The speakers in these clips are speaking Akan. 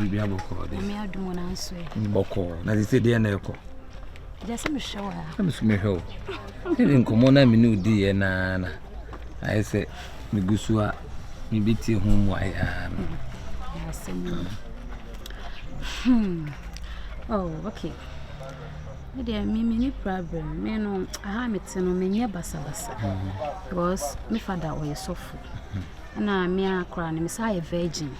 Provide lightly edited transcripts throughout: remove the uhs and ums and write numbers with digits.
bibi aboko de. Me adu mo na nso e. Boko. Na they say dey na eko. Just me show her. I'm me ho. Even komo na me no di na. I say me gusu a me biti hu mu ai Oh, okay. There me problem. Me no aha meteno me nya basa. Because me father was suffer. Na me akra na me say virgin.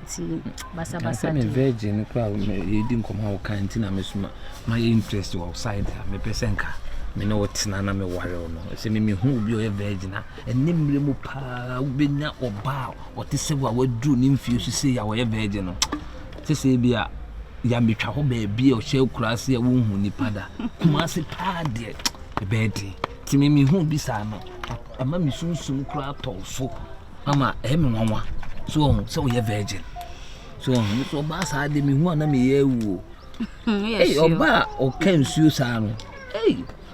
Ti basa. Me virgin kra me di nkom ha o kan ti na me suma my interest outside me pesenka. Me no tina na me ware no. Se me hu obi o ye virgin na enimre mu pa ubenya oba o te se wa wadu ni mfie su se ya wo ye virgin no. Se bia ya metwa ho ba bia o hye kurase ya wo hu ni pada kuma se pa de bedi ti me hu bi sa no ama mi sunsun kura tofo ama me nwanwa so wo ye virgin so mi so ba sa de mi hu na me ye wu oba o kan su sa no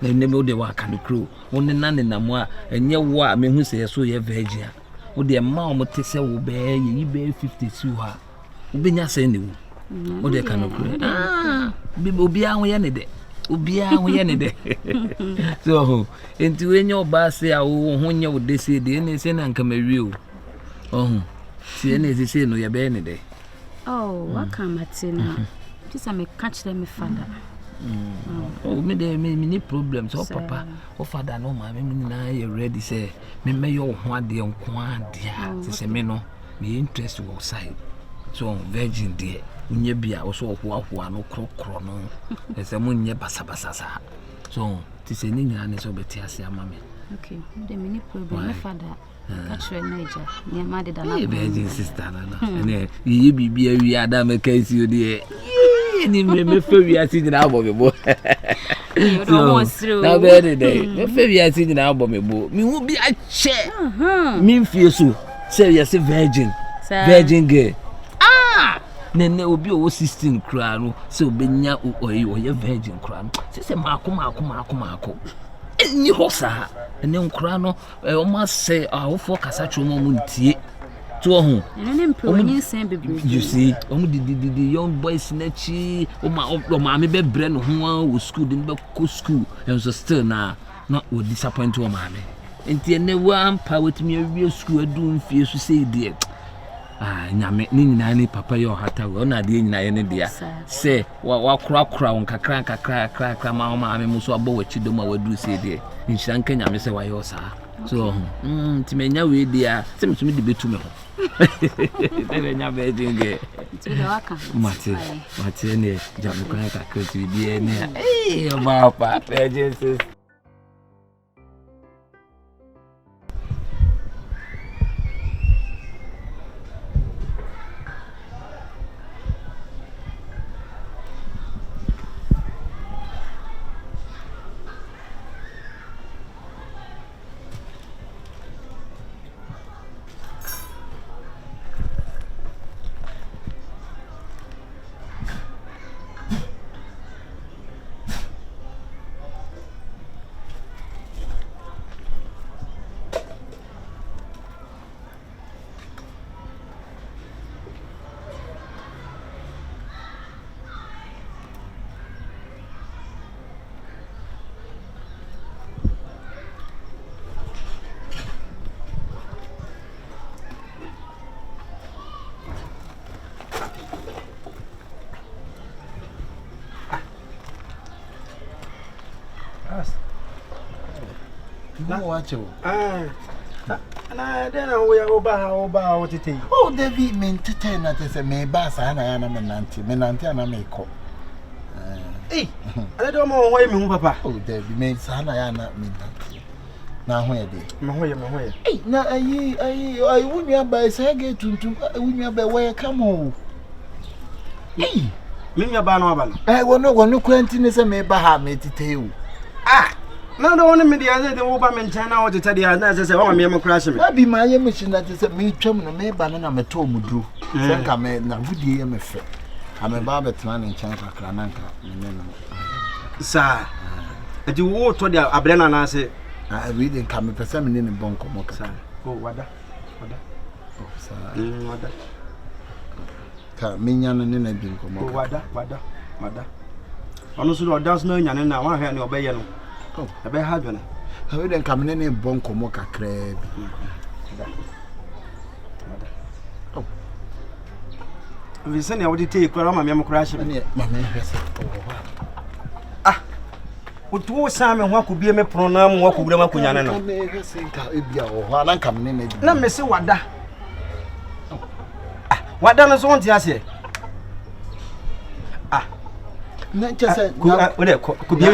na ne me o de wa kan kro won na na mo a enye wo a me hu se so ye virgin o de ma o mo te se wo be ye be 52 ha wo be nya se ne wu o de kan kro bi obi an ye ne de obi an ye ne de so enti we nya oba se a wo ho nya wo de se de ne se na nka mawie o ti ne se no ye be ne de what can matina just me catch them me father me de me ni problem so papa o father no ma me na ye ready say me yo ho ade nko ade se me no me interest wo side so virgin de unye bia o so ho no krokro no se mo nye basa sa so ti se ni nyina ne so beti ase ama me okay de me ni problem me father catch your nature ni ma de da na virgin sister na ene yi bibia wi ada me kai si odi ni me fe wi ati nyina abo me bo na be de me fe wi ati nyina abo me bo mi hu bi a che mi mfie so say yes virgin girl nene obi o 16 kra no se obenya oye virgin kra no se mako ni hosa ene nkra no o ma se awofo kasa twom mo ntie to ho ene mpronyi sen bebre you see o mu di young boys na chi o ma me bebre no ho wo school din be ko school and so still na o disappoint o ma me enti ene wa ampa wetimi awie school adu mfie so say die nyame ni nyina ni papa yo hata we na de nyina ye ne dia se wa kura won kakra ma ma me muso abo wachi do ma wadu se de nhyira nka nyame se wa yo sa so ti menya we dia se me de betu me ho de nya be jinge ti de waka mate ne jamu kan kakra ti bi ne o ma pa Jesus. Na wacho. Na then we oba what it is. Oh, David men tete na te se me ba sa na ya na me nante na me ko. I don't know why me papa. Oh, David men sa na ya na me nante. Na ho ye de. Me ho ye. Na ayi wunua ba sa ge tuntum wunua ba we come o. Me nya ba no aba no. Wono kwanti ne se me ba ha me tete o. Na do woni me dia say the wo ba me ncha na wo tete dia na say wa me crash me. Na bi ma ye me china te say me twam no me ba na me to mudru. Se nka me na gudie ye me fe. Ha me ba betena ne ncha kakra na nka me no. Sa. Ati wo to dia abre na na say we dey nka me pesa me ne bonko mo ka. Oh wada. Oh sa. Wada. ka menya no ne na bi nkomo wada ono so do dance no nya ne na wa hwe ne obeye no ebe ha dwene ha we den ka me ne bon nkomo kakra bi we se ne wodi te kura ma me mkura hye ne ma me hwese otu sa me ho akobie me prono na mo akobure ma kunya ne no me hwese ka ebia wo ho na nka me ne bi na me se wada wada no so won ti ase na chese ode kobie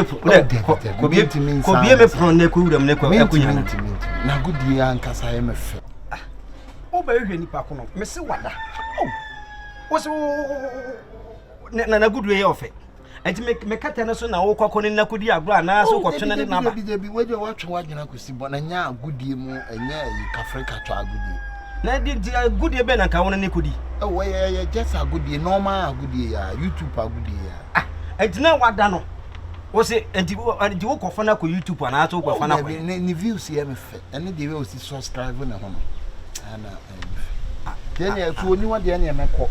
me prono na kuwura me kunya na gudi ankasa ye me fe o ba hwe nipa ko no me se wada o so na gudu ye ofe enti me kata no so na wo kwakọ ni nakudi agro na so kwotwe na na ba bi weje watwe wadwena kosi bo na nya agudie mu enya yi kafrika twa agudie na di agudie be na ka wona nekudi we ye just agudie normal agudie ya YouTube agudie ya enti na wada no wo se enti wo kwofo na ko YouTube na ato kwofo na ko ni views ye me fe ene de we o si subscribe na hono ana Kenya so ni wade ene me ko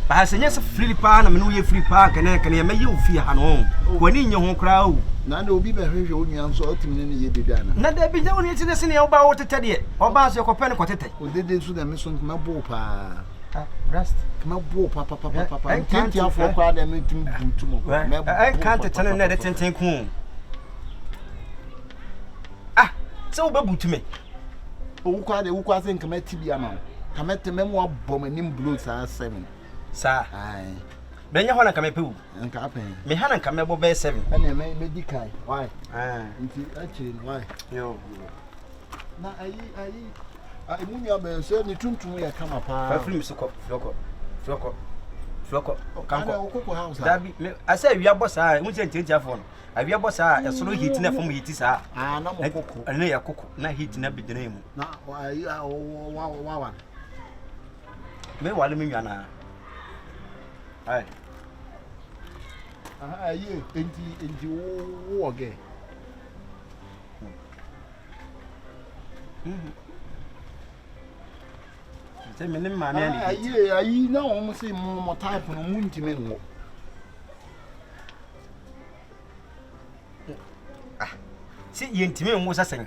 ba se nyɛ free pa na me no ye free pa kene me ye ofi ha no wani nye ho kra o na na obi be hwehwe onua nso otimi ne ye dede ana na da bi je woni ti ne se ne oba wo tete de oba so ko pene ko tete o dede nso da me so ma bo pa rest ma bo pa nti afọ kwa da me tum butu mo me kan tete ne de tenten ku se o ba butu me o kwa se nka mati bia ma ka mete me mo abom anim blow sa 7 sa ai benya ho na ka mepe wu nka apen me ha na ka mebo be 7 ene me di kai why nti achi why yo na ayi emunya be se ni tuntum ya kama pa fa film soko floko kanko ana okoko house dabi asa wi abosa a mu chenti afo no awi abosa a esoro hit na fom hit sa na mo koko na ya koko na hit na bidina mu na ayi wa me wale me nwana ai ayi enti wo oge se me ne ma me ani ayi na o mo se mo type no mu ntime ngo si yentime ngo sasen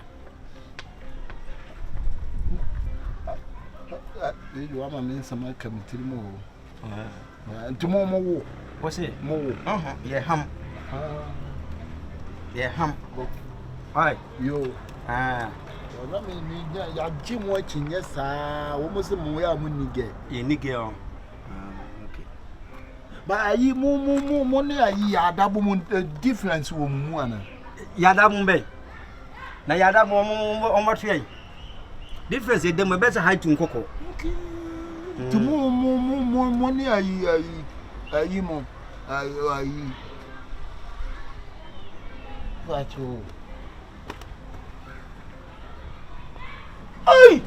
yo ama me nsama kamitiri mo ntimo mo wo wo se mo wo ye ham ai yo Ora me ni ya jimu achinye saa wo mo se mo ya mu nige ye nige on okay ba ayi mo ne ayi ya dabo mu difference wo mu ana ya dabo be na ya dabo mo tue difference e dem be se height nkoko okay ti mo ne ayi mo ayi wacho ai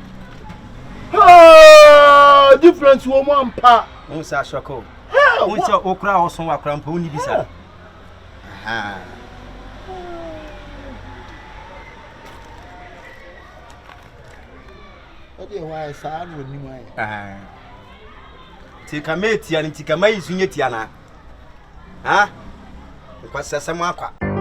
difference wo mo ampa un sa shoko un sa okra oson akra mpa uni bisa ode wa sa no ni mai tika meti ani tika mai sunye tiana ha kwa sasa mwakwa